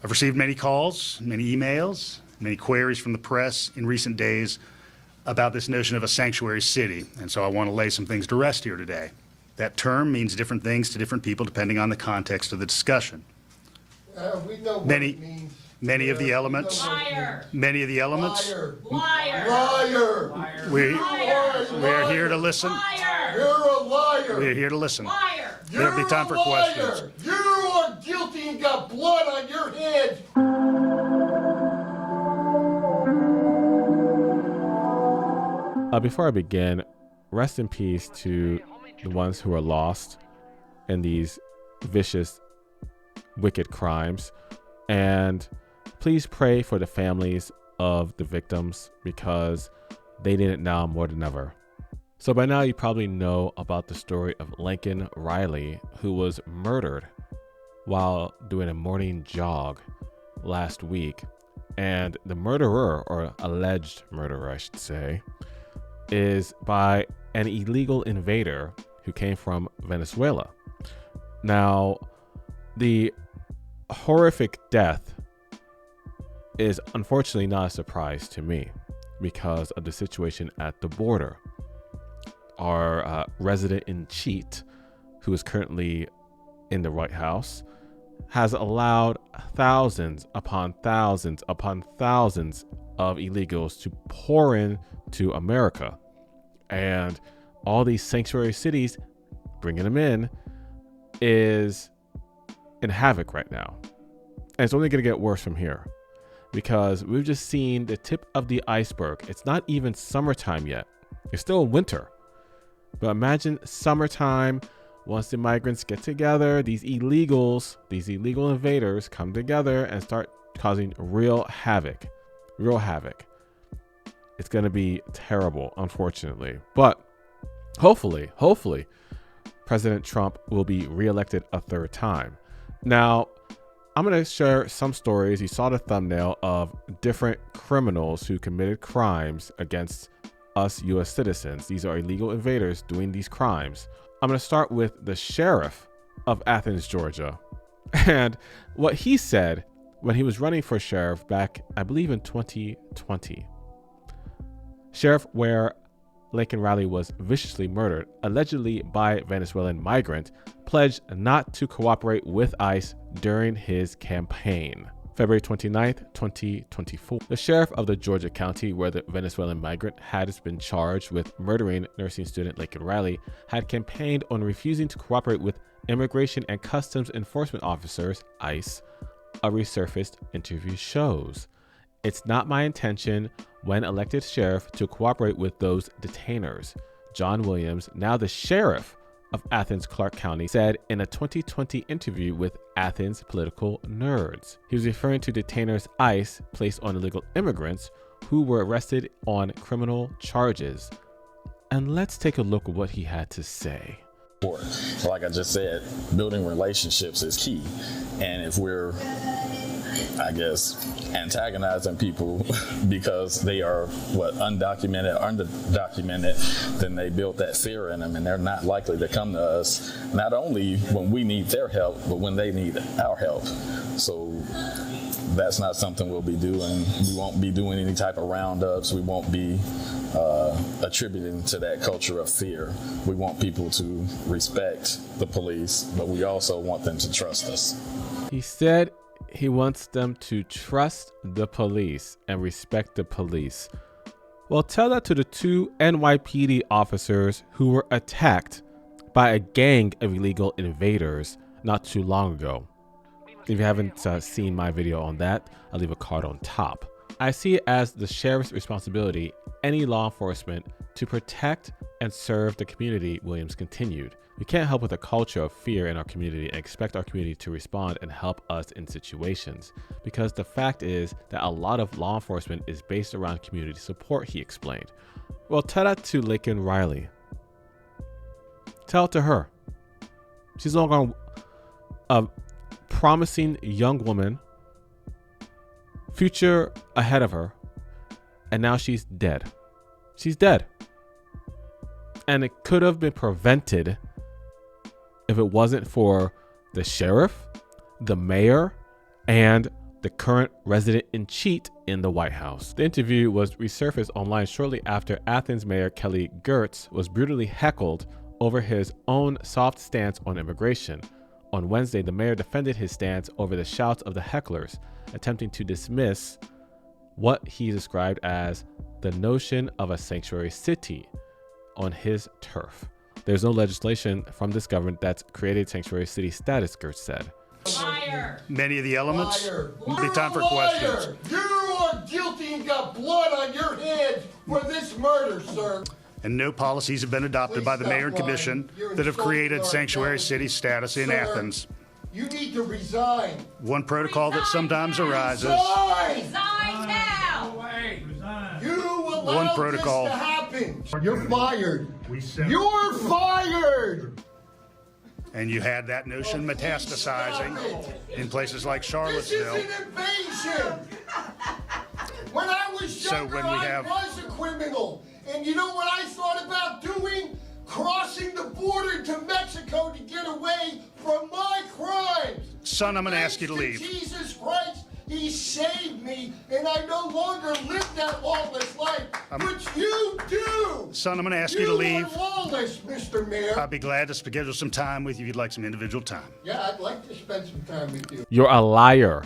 I've received many calls, many emails, many queries from the press in recent days about this notion of a sanctuary city, and so I want to lay some things to rest here today. That term means different things to different people depending on the context of the discussion. We know what it means. Many of the elements. Liar. Many of the elements. Liar. Liar. Liar. We're here to listen. Liar. You're a liar. We're here to listen. Liar. There'll be time for questions. You are guilty and got blood on your hands. Before I begin, rest in peace to the ones who are lost in these vicious, wicked crimes. And please pray for the families of the victims because they need it now more than ever. So by now you probably know about the story of Laken Riley, who was murdered while doing a morning jog last week. And the murderer, or alleged murderer I should say, is by an illegal invader who came from Venezuela. Now, the horrific death is unfortunately not a surprise to me because of the situation at the border. Our resident in Cheat, who is currently in the White House, has allowed thousands upon thousands upon thousands of illegals to pour into America. And all these sanctuary cities, bringing them in, is in havoc right now. And it's only going to get worse from here because we've just seen the tip of the iceberg. It's not even summertime yet. It's still winter. But imagine summertime, once the migrants get together, these illegal invaders come together and start causing real havoc. It's going to be terrible, unfortunately. But hopefully, President Trump will be reelected a third time. Now, I'm going to share some stories. You saw the thumbnail of different criminals who committed crimes against us U.S. citizens. These are illegal invaders doing these crimes. I'm going to start with the sheriff of Athens, Georgia, and what he said when he was running for sheriff back, I believe in 2020. Sheriff where Laken Riley was viciously murdered, allegedly by Venezuelan migrant, pledged not to cooperate with ICE during his campaign. February 29th, 2024. The sheriff of the Georgia county where the Venezuelan migrant had been charged with murdering nursing student Laken Riley had campaigned on refusing to cooperate with Immigration and Customs Enforcement officers, ICE, a resurfaced interview shows. It's not my intention when elected sheriff to cooperate with those detainers, John Williams, now the sheriff of Athens-Clarke County, said in a 2020 interview with Athens Political Nerds. He was referring to detainers ICE placed on illegal immigrants who were arrested on criminal charges. And let's take a look at what he had to say. Like I just said, building relationships is key. And if we're, I guess, antagonizing people because they are underdocumented, then they built that fear in them and they're not likely to come to us, not only when we need their help, but when they need our help. So that's not something we'll be doing. We won't be doing any type of roundups. We won't be attributing to that culture of fear. We want people to respect the police, but we also want them to trust us. He said he wants them to trust the police and respect the police. Well, tell that to the two NYPD officers who were attacked by a gang of illegal invaders not too long ago. If you haven't seen my video on that, I'll leave a card on top. I see it as the sheriff's responsibility, any law enforcement, to protect and serve the community, Williams continued. We can't help with a culture of fear in our community and expect our community to respond and help us in situations. Because the fact is that a lot of law enforcement is based around community support, he explained. Well, tell that to Laken Riley. Tell it to her. She's no longer a promising young woman, future ahead of her, and now she's dead. She's dead. And it could have been prevented if it wasn't for the sheriff, the mayor, and the current resident-in-chief in the White House. The interview was resurfaced online shortly after Athens Mayor Kelly Girtz was brutally heckled over his own soft stance on immigration. On Wednesday, the mayor defended his stance over the shouts of the hecklers, attempting to dismiss what he described as the notion of a sanctuary city on his turf. There's no legislation from this government that's created sanctuary city status, Girtz said. Liar. Many of the elements. Liar. Big time for You're a liar. questions. You are guilty and got blood on your hands for this murder, sir. And no policies have been adopted by the mayor and commission that have created sanctuary city status in Athens. You need to resign. One protocol that sometimes arises. Resign. Resign now! You allowed One protocol. this to happen. You're fired. We sent- You're fired. And you had that notion metastasizing in places like Charlottesville. This is an invasion. When I was So younger, when we have- I was a criminal. And you know what I thought about doing? Crossing the border to Mexico to get away from my crimes. Son, I'm going to ask you to Thanks leave. Jesus Christ, he saved me, and I no longer live that lawless life, which you do. Son, I'm going to ask you to leave. You are lawless, Mr. Mayor. I'd be glad to schedule some time with you if you'd like some individual time. Yeah, I'd like to spend some time with you. You're a liar,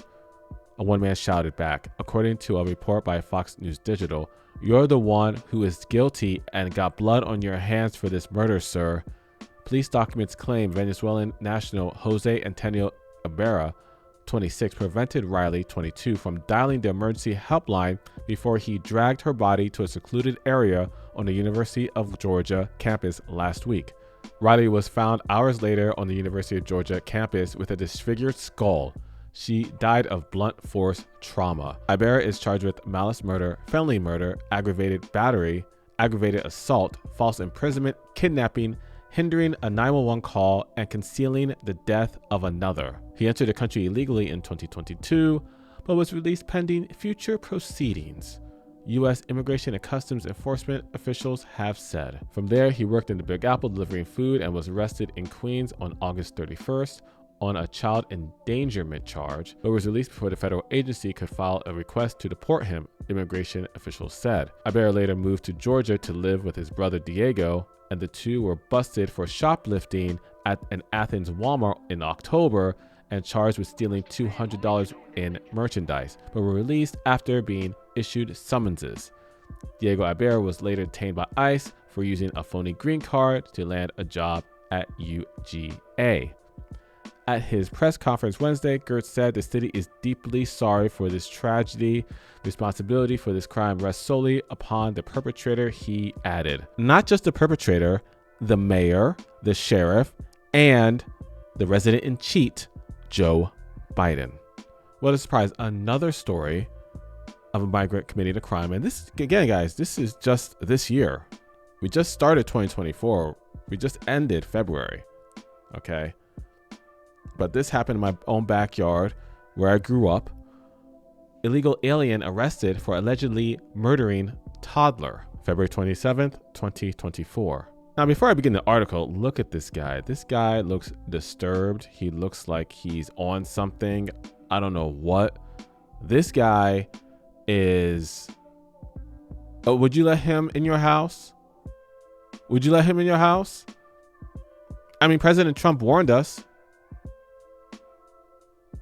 a one man shouted back. According to a report by Fox News Digital, you're the one who is guilty and got blood on your hands for this murder, sir. Police documents claim Venezuelan national Jose Antonio Ibarra, 26, prevented Riley, 22, from dialing the emergency helpline before he dragged her body to a secluded area on the University of Georgia campus last week. Riley was found hours later on the University of Georgia campus with a disfigured skull. She died of blunt force trauma. Ibarra is charged with malice murder, felony murder, aggravated battery, aggravated assault, false imprisonment, kidnapping, hindering a 911 call, and concealing the death of another. He entered the country illegally in 2022, but was released pending future proceedings, U.S. Immigration and Customs Enforcement officials have said. From there, he worked in the Big Apple delivering food and was arrested in Queens on August 31st on a child endangerment charge, but was released before the federal agency could file a request to deport him, immigration officials said. Ibarra later moved to Georgia to live with his brother Diego, and the two were busted for shoplifting at an Athens Walmart in October and charged with stealing $200 in merchandise, but were released after being issued summonses. Diego Ibarra was later detained by ICE for using a phony green card to land a job at UGA. At his press conference Wednesday, Girtz said the city is deeply sorry for this tragedy. Responsibility for this crime rests solely upon the perpetrator, he added. Not just the perpetrator, the mayor, the sheriff, and the resident-in-chief, Joe Biden. What a surprise. Another story of a migrant committing a crime. And this, again, guys, this is just this year. We just started 2024. We just ended February. Okay. But this happened in my own backyard where I grew up. Illegal alien arrested for allegedly murdering toddler. February 27th, 2024. Now, before I begin the article, look at this guy. This guy looks disturbed. He looks like he's on something. I don't know what. This guy is... Oh, would you let him in your house? Would you let him in your house? I mean, President Trump warned us.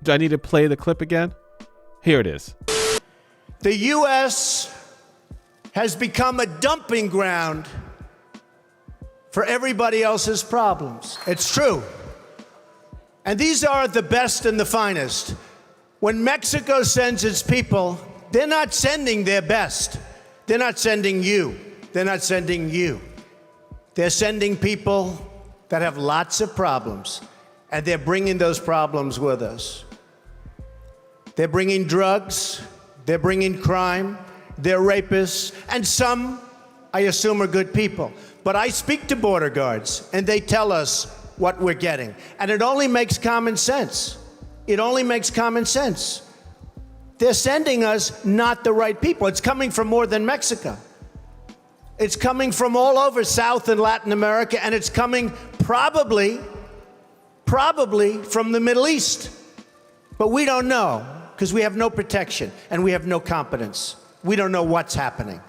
Do I need to play the clip again? Here it is. The U.S. has become a dumping ground for everybody else's problems. It's true. And these are the best and the finest. When Mexico sends its people, they're not sending their best. They're not sending you. They're not sending you. They're sending people that have lots of problems, and they're bringing those problems with us. They're bringing drugs, they're bringing crime, they're rapists, and some, I assume, are good people. But I speak to border guards, and they tell us what we're getting. And it only makes common sense. It only makes common sense. They're sending us not the right people. It's coming from more than Mexico. It's coming from all over South and Latin America, and it's coming probably from the Middle East. But we don't know. because we have no protection and we have no competence. We don't know what's happening.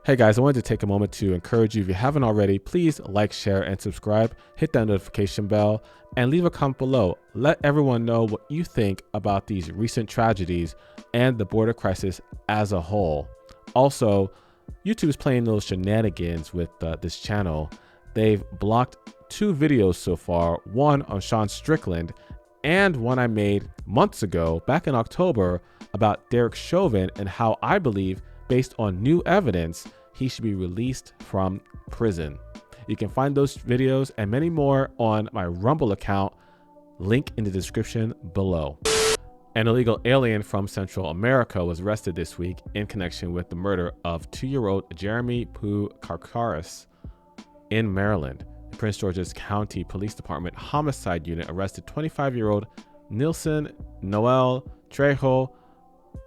Hey guys, I wanted to take a moment to encourage you, if you haven't already, please like, share, and subscribe. Hit that notification bell and leave a comment below. Let everyone know what you think about these recent tragedies and the border crisis as a whole. Also, YouTube is playing those shenanigans with this channel. They've blocked 2 videos so far, one on Sean Strickland and one I made months ago, back in October, about Derek Chauvin and how I believe, based on new evidence, he should be released from prison. You can find those videos and many more on my Rumble account, link in the description below. An illegal alien from Central America was arrested this week in connection with the murder of 2-year-old Jeremy Poo Karkaris in Maryland. The Prince George's County Police Department Homicide Unit arrested 25-year-old Nilson Noel Trejo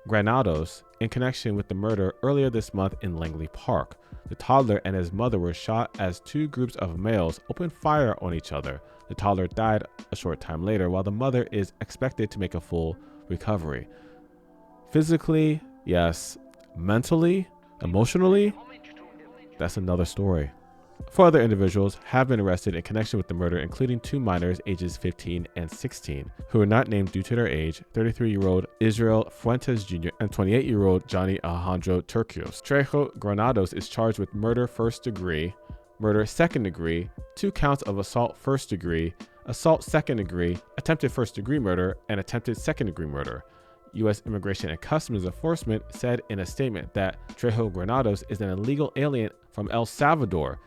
Granados in connection with the murder earlier this month in Langley Park. The toddler and his mother were shot as 2 groups of males opened fire on each other. The toddler died a short time later, while the mother is expected to make a full recovery. Physically, yes. Mentally, emotionally, that's another story. 4 other individuals have been arrested in connection with the murder, including 2 minors ages 15 and 16, who were not named due to their age: 33-year-old Israel Fuentes Jr. and 28-year-old Johnny Alejandro Turcios. Trejo Granados is charged with murder first degree, murder second degree, 2 counts of assault first degree, assault second degree, attempted first degree murder, and attempted second degree murder. U.S. Immigration and Customs Enforcement said in a statement that Trejo Granados is an illegal alien from El Salvador,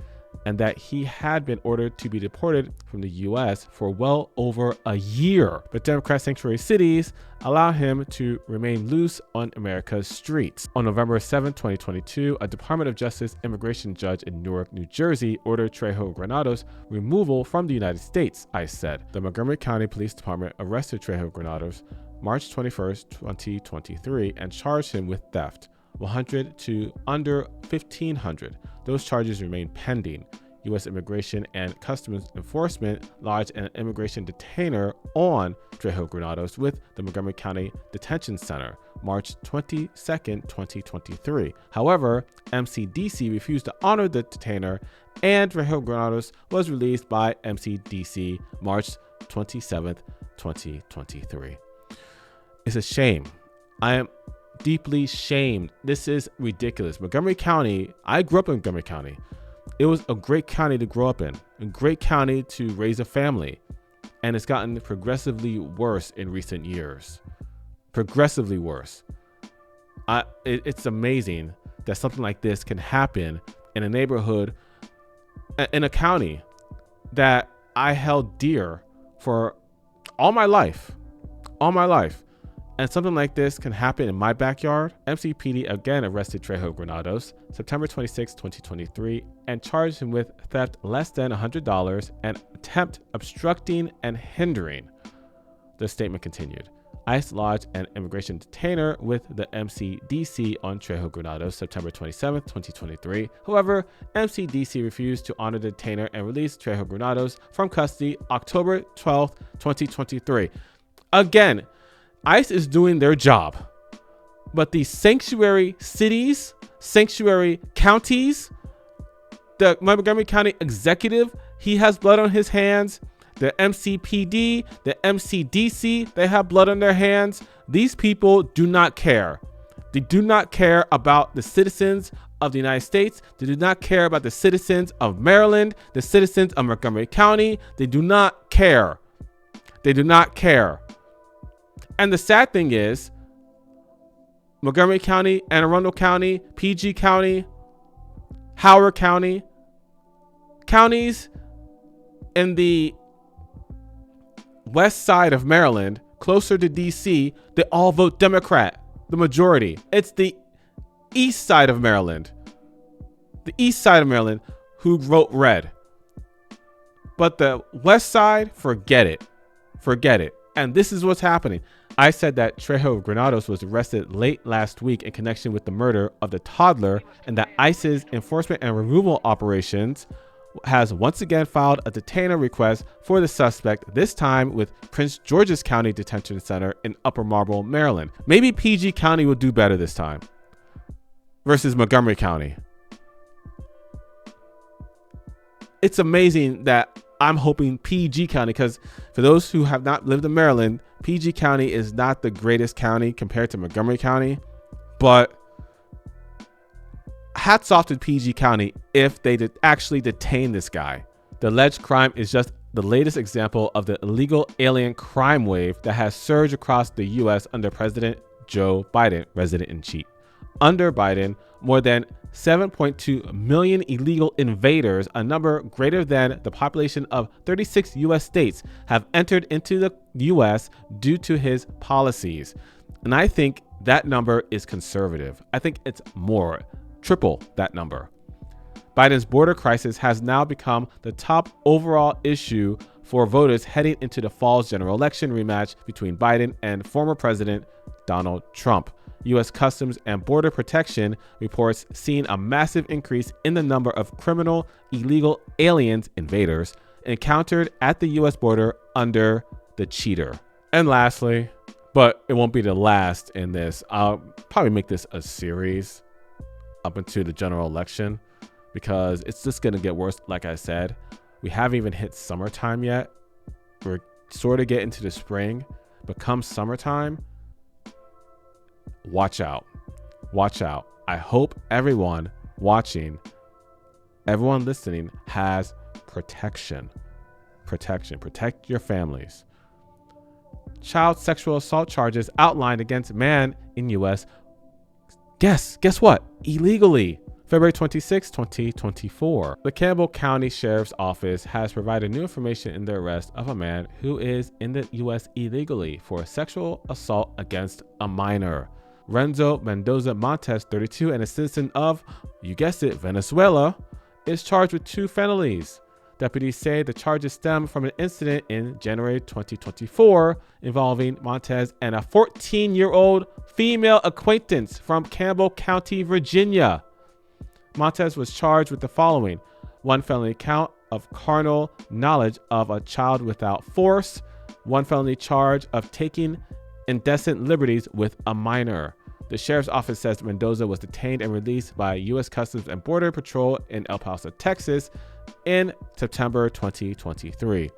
and that he had been ordered to be deported from the U.S. for well over a year. But Democrat sanctuary cities allow him to remain loose on America's streets. On November 7, 2022, a Department of Justice immigration judge in Newark, New Jersey, ordered Trejo Granados' removal from the United States, ICE said. The Montgomery County Police Department arrested Trejo Granados March 21, 2023, and charged him with theft, 100 to under 1,500. Those charges remain pending. U.S. Immigration and Customs Enforcement lodged an immigration detainer on Trejo Granados with the Montgomery County Detention Center March 22, 2023. However, MCDC refused to honor the detainer, and Trejo Granados was released by MCDC March 27, 2023. It's a shame. I am deeply shamed. This is ridiculous. Montgomery County, I grew up in Montgomery County. It was a great county to grow up in, a great county to raise a family, and it's gotten progressively worse in recent years. Progressively worse. It's amazing that something like this can happen in a neighborhood, in a county that I held dear for all my life. And something like this can happen in my backyard. MCPD again arrested Trejo Granados September 26, 2023, and charged him with theft less than $100 and attempt obstructing and hindering. The statement continued. ICE lodged an immigration detainer with the MCDC on Trejo Granados September 27, 2023. However, MCDC refused to honor the detainer and released Trejo Granados from custody October 12, 2023. Again, ICE is doing their job, but these sanctuary cities, sanctuary counties, the Montgomery County executive, he has blood on his hands. The MCPD, the MCDC, they have blood on their hands. These people do not care. They do not care about the citizens of the United States. They do not care about the citizens of Maryland, the citizens of Montgomery County. They do not care. They do not care. And the sad thing is, Montgomery County, Anne Arundel County, PG County, Howard County, counties in the west side of Maryland, closer to DC, they all vote Democrat, the majority. It's the east side of Maryland, who vote red. But the west side, forget it. And this is what's happening. I said that Trejo Granados was arrested late last week in connection with the murder of the toddler, and that ICE's enforcement and removal operations has once again filed a detainer request for the suspect, this time with Prince George's County Detention Center in Upper Marlboro, Maryland. Maybe PG County will do better this time versus Montgomery County. It's amazing that I'm hoping PG County, because for those who have not lived in Maryland, PG County is not the greatest county compared to Montgomery County, but hats off to PG County if they did actually detain this guy. The alleged crime is just the latest example of the illegal alien crime wave that has surged across the U.S. under President Joe Biden, resident-in-chief. Under Biden, more than 7.2 million illegal invaders, a number greater than the population of 36 U.S. states, have entered into the U.S. due to his policies. And I think that number is conservative. I think it's more, triple that number. Biden's border crisis has now become the top overall issue for voters heading into the fall's general election rematch between Biden and former President Donald Trump. U.S. Customs and Border Protection reports seeing a massive increase in the number of criminal illegal aliens, invaders, encountered at the U.S. border under the cheater. And lastly, but it won't be the last in this, I'll probably make this a series up into the general election, because it's just going to get worse. Like I said, we haven't even hit summertime yet. We're sort of getting to the spring, but come summertime, watch out. Watch out. I hope everyone watching, everyone listening has protection. Protect your families. Child sexual assault charges outlined against man in U.S. Guess what? Illegally. February 26, 2024. The Campbell County Sheriff's Office has provided new information in the arrest of a man who is in the U.S. illegally for sexual assault against a minor. Renzo Mendoza Montes, 32, and a citizen of, you guessed it, Venezuela, is charged with 2 felonies. Deputies say the charges stem from an incident in January 2024 involving Montes and a 14-year-old female acquaintance from Campbell County, Virginia. Montes was charged with the following: 1 felony count of carnal knowledge of a child without force, 1 felony charge of taking indecent liberties with a minor. The sheriff's office says Mendoza was detained and released by U.S. Customs and Border Patrol in El Paso, Texas in September 2023.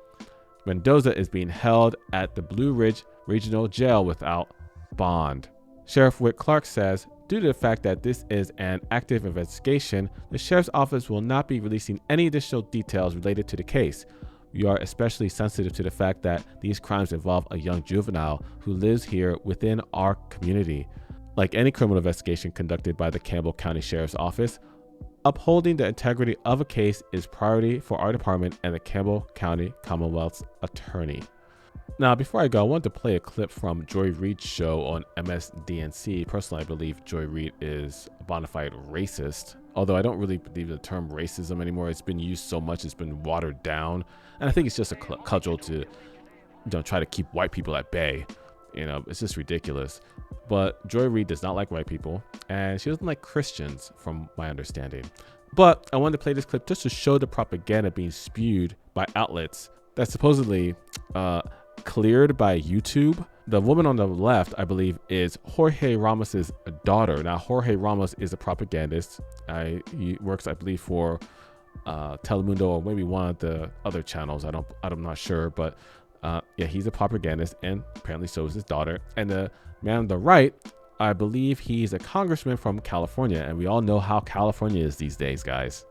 Mendoza is being held at the Blue Ridge Regional Jail without bond. Sheriff Whit Clark says, due to the fact that this is an active investigation, the sheriff's office will not be releasing any additional details related to the case. We are especially sensitive to the fact that these crimes involve a young juvenile who lives here within our community. Like any criminal investigation conducted by the Campbell County Sheriff's Office, upholding the integrity of a case is priority for our department and the Campbell County Commonwealth's attorney. Now, before I go, I wanted to play a clip from Joy Reid's show on MSDNC. Personally, I believe Joy Reid is a bona fide racist, although I don't really believe the term racism anymore. It's been used so much, it's been watered down. And I think it's just a cudgel to try to keep white people at bay. It's just ridiculous. But Joy Reid does not like white people, and she doesn't like Christians, from my understanding. But I wanted to play this clip just to show the propaganda being spewed by outlets that supposedly cleared by YouTube. The woman on the left, I believe, is Jorge Ramos's daughter. Now, Jorge Ramos is a propagandist. He works, I believe, for Telemundo or maybe one of the other channels. I'm not sure, but yeah, he's a propagandist, and apparently so is his daughter. And the man on the right, I believe he's a congressman from California, and we all know how California is these days, guys.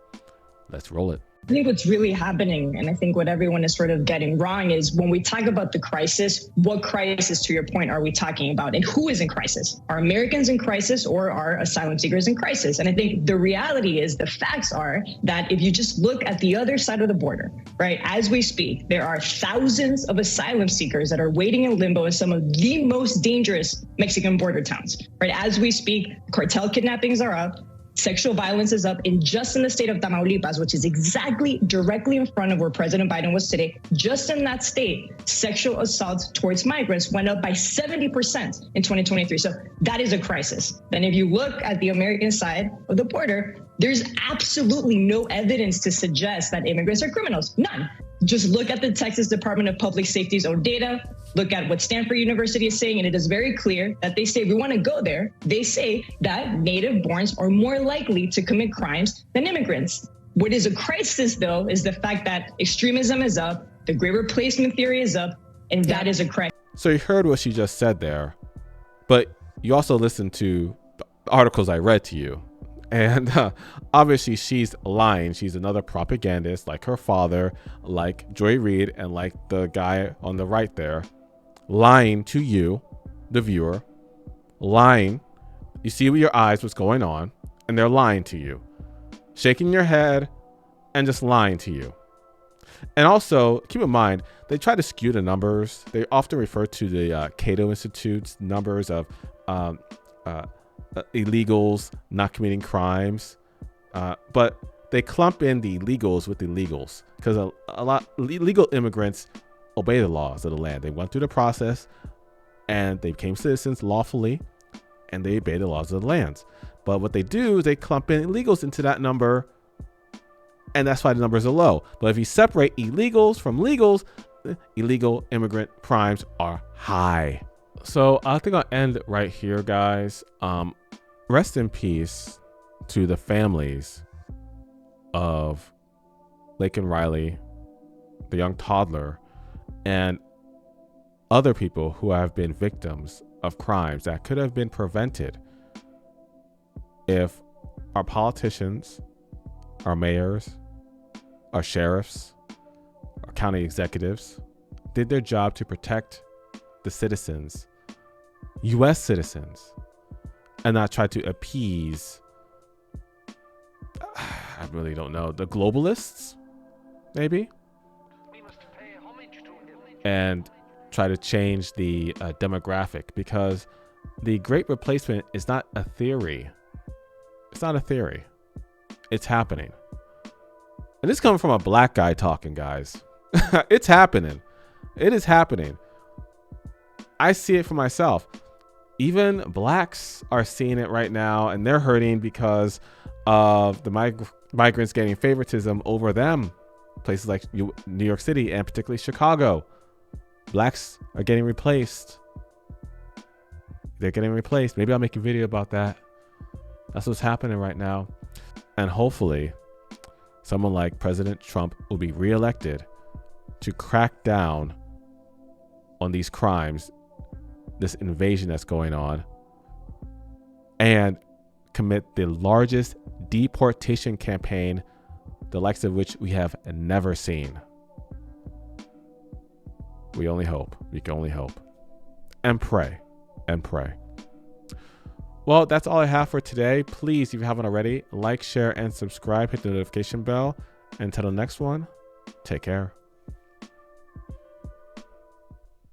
Let's roll it. I think what's really happening, and I think what everyone is sort of getting wrong, is when we talk about the crisis, what crisis, to your point, are we talking about? And who is in crisis? Are Americans in crisis, or are asylum seekers in crisis? And I think the reality is, the facts are that if you just look at the other side of the border, right, as we speak, there are thousands of asylum seekers that are waiting in limbo in some of the most dangerous Mexican border towns, right? As we speak, cartel kidnappings are up. Sexual violence is up just in the state of Tamaulipas, which is exactly directly in front of where President Biden was today. Just in that state, sexual assaults towards migrants went up by 70% in 2023. So that is a crisis. Then if you look at the American side of the border, there's absolutely no evidence to suggest that immigrants are criminals. None. Just look at the Texas Department of Public Safety's own data. Look at what Stanford University is saying, and it is very clear that they say, if we want to go there, they say that native-borns are more likely to commit crimes than immigrants. What is a crisis, though, is the fact that extremism is up, the great replacement theory is up, and that is a crisis. So you heard what she just said there, but you also listened to the articles I read to you. And obviously she's lying. She's another propagandist like her father, like Joy Reid, and like the guy on the right there. Lying to you, the viewer. Lying. You see with your eyes what's going on, and they're lying to you. Shaking your head and just lying to you. And also, keep in mind, they try to skew the numbers. They often refer to the Cato Institute's numbers of illegals not committing crimes, but they clump in the illegals with the illegals because a lot illegal immigrants obey the laws of the land. They went through the process and they became citizens lawfully, and they obey the laws of the lands. But what they do is they clump in illegals into that number, and that's why the numbers are low. But if you separate illegals from legals, illegal immigrant crimes are high. So I think I'll end right here, guys. Rest in peace to the families of Laken Riley, the young toddler, and other people who have been victims of crimes that could have been prevented if our politicians, our mayors, our sheriffs, our county executives did their job to protect the citizens, U.S. citizens, and not try to appease, I really don't know, the globalists, maybe, and try to change the demographic, because the Great Replacement is not a theory. It's not a theory. It's happening. And this is coming from a black guy talking, guys. It's happening. It is happening. I see it for myself. Even blacks are seeing it right now, and they're hurting because of the migrants getting favoritism over them. Places like New York City and particularly Chicago. Blacks are getting replaced. They're getting replaced. Maybe I'll make a video about that. That's what's happening right now. And hopefully someone like President Trump will be reelected to crack down on these crimes, this invasion that's going on, and commit the largest deportation campaign, the likes of which we have never seen. We only hope. We can only hope. And pray. And pray. Well, that's all I have for today. Please, if you haven't already, like, share, and subscribe. Hit the notification bell. Until the next one, take care.